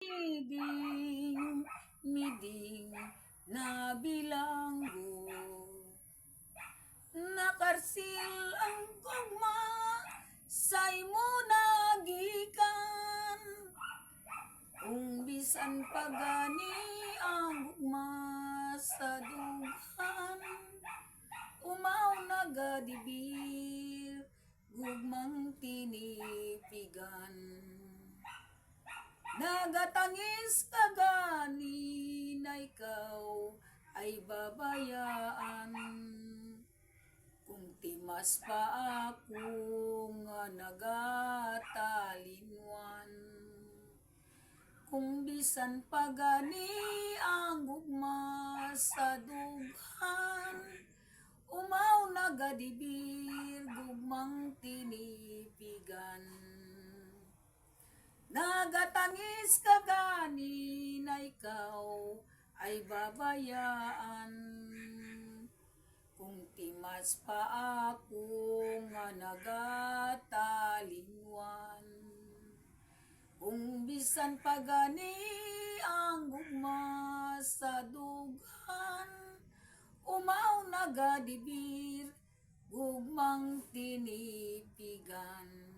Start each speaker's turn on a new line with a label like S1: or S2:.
S1: Miding, miding na bilanggo, nakarsil ang gugma sa imo nagikan. Kung bisan pagani ang gugma sa dugan, umaw nagadibir gugmang tinipigan. Nagatangis ka gani na ikaw ay babayaan. Kung timas pa ako nga nagatalinwan, kung bisan pa gani ang gugma sa dughan, umaw nagadibir gugmang tinipigan. Nagatangis ka gani na ikaw ay babayaan. Kung timas pa ako nga nagatalinwan, kung bisan pa gani ang gugma sa dughan, umaw nagadibir gugmang tinipigan.